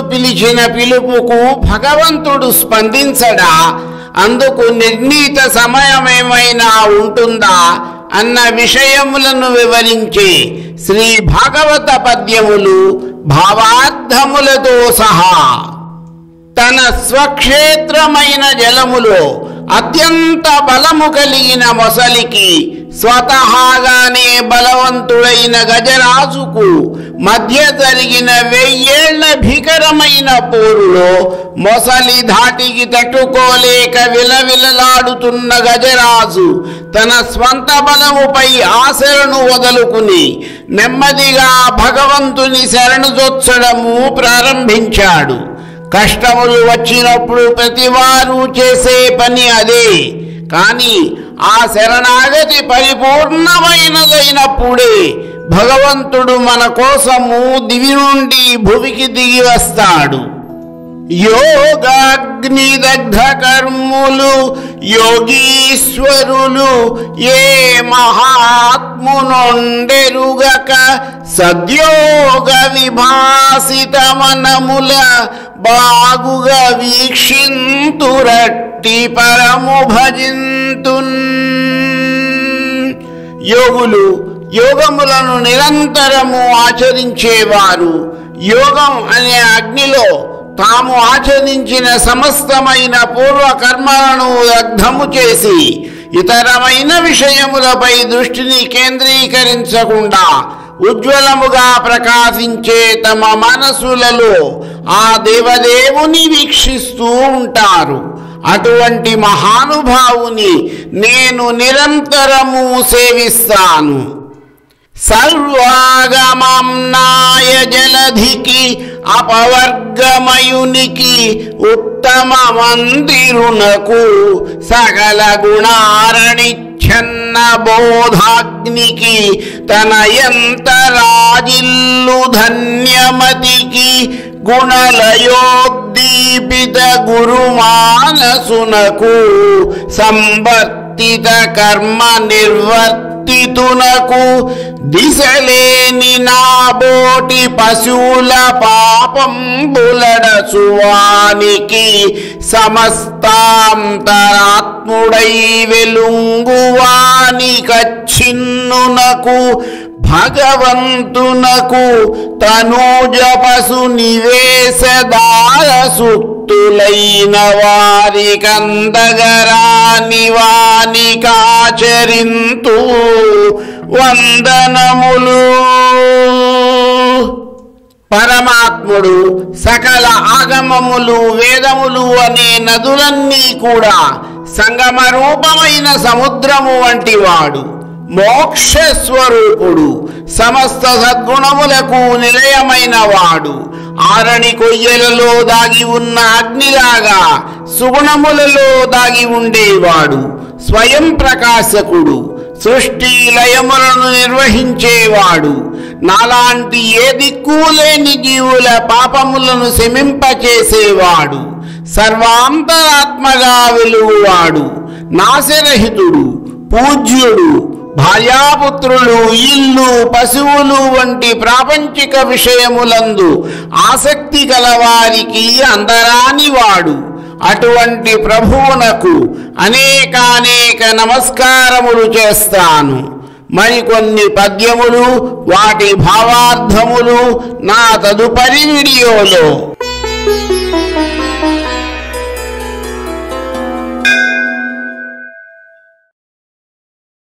పిలిచిన పిలుపుకు భగవంతుడు స్పందించడా? అందుకు నిర్ణీత సమయమేమైనా ఉంటుందా అన్న విషయములను వివరించే శ్రీ భాగవత పద్యములు భావార్థములతో సహా. తన స్వక్షేత్రమైన జలములో అత్యంత బలము కలిగిన మొసలికి, స్వతహాగానే బలవంతుడైన గజరాజుకు మధ్య జరిగిన 1000 ఏళ్ల భీకరమైన పోరులో మొసలి ధాటికి తట్టుకోలేక విలవిలలాడుతున్న గజరాజు తన స్వంత బలముపై ఆశలను వదులుకుని నెమ్మదిగా భగవంతుని శరణుజొచ్చడము ప్రారంభించాడు. కష్టములు వచ్చినప్పుడు ప్రతివారు చేసే పని అదే. కానీ ఆ శరణాగతి పరిపూర్ణమైనదైనప్పుడే భగవంతుడు మన కోసము దివి నుండి భువికి దిగి వస్తాడు. యోగాగ్నిదగ్ధ కర్ములు యోగీశ్వరులు ఏ మహాత్మునొండెరుగక సద్యోగ విభాసిత మనముల బాగుగా వీక్షింతురట్టి పరము భజింతున్. యోగులు యోగములను నిరంతరము ఆచరించేవారు యోగం అనే అగ్నిలో తాము ఆచరించిన సమస్తమైన పూర్వకర్మలను దగ్ధము చేసి ఇతరమైన విషయములపై దృష్టిని కేంద్రీకరించకుండా ఉజ్వలముగా ప్రకాశించే తమ మనసులలో ఆ దేవదేవుని వీక్షిస్తూ ఉంటారు. అటువంటి మహానుభావుని నేను నిరంతరము సేవిస్తాను. సర్వాగమమ్నాయ జలధికి అపవర్గమయునికి ఉత్తమ మందిరునకు సకల గుణారణిచ్ఛన్న బోధాగ్నికి తన యంతరాజిల్లు ధన్యమతికి గుణలయోద్దీపిత గురుమానసునకు సంవర్తిత కర్మ నిర్వర్తితునకు దిశలేని నాబోటి పశువుల పాపం బులడచువానికి సమస్తాంతరాత్ముడై వెలుంగువాని కచ్చిన్నునకు భగవంతునకు తనూజపసు నివేశదార సుక్తులైన వారి కందగరాని వాని కాచరింతు వందనములు. పరమాత్ముడు సకల ఆగమములు వేదములు అనే నదులన్నీ కూడా సంగమ రూపమైన సముద్రము వంటి వాడు. మోక్షస్వరూపుడు, సమస్త సద్గుణములకు నిలయమైన వాడు. ఆరణి కొయ్యలలో దాగి ఉన్న అగ్నిలాగా సుగుణములలో దాగి ఉండేవాడు. స్వయం ప్రకాశకుడు, సృష్టి లయములను నిర్వహించేవాడు. నాలాంటి ఏ దిక్కులేని జీవుల పాపములను శమింపచేసేవాడు. సర్వాంతరాత్మగా వెలుగువాడు, నాశరహితుడు, పూజ్యుడు. భార్యాపుత్రులు, ఇల్లు, పశువులు వంటి ప్రాపంచిక విషయములందు ఆసక్తి గలవారికి అందరాని వాడు. అటువంటి ప్రభువునకు అనేకానేక నమస్కారములు చేస్తాను. మరికొన్ని పద్యములు, వాటి భావార్థములు నా తదుపరి వీడియోలో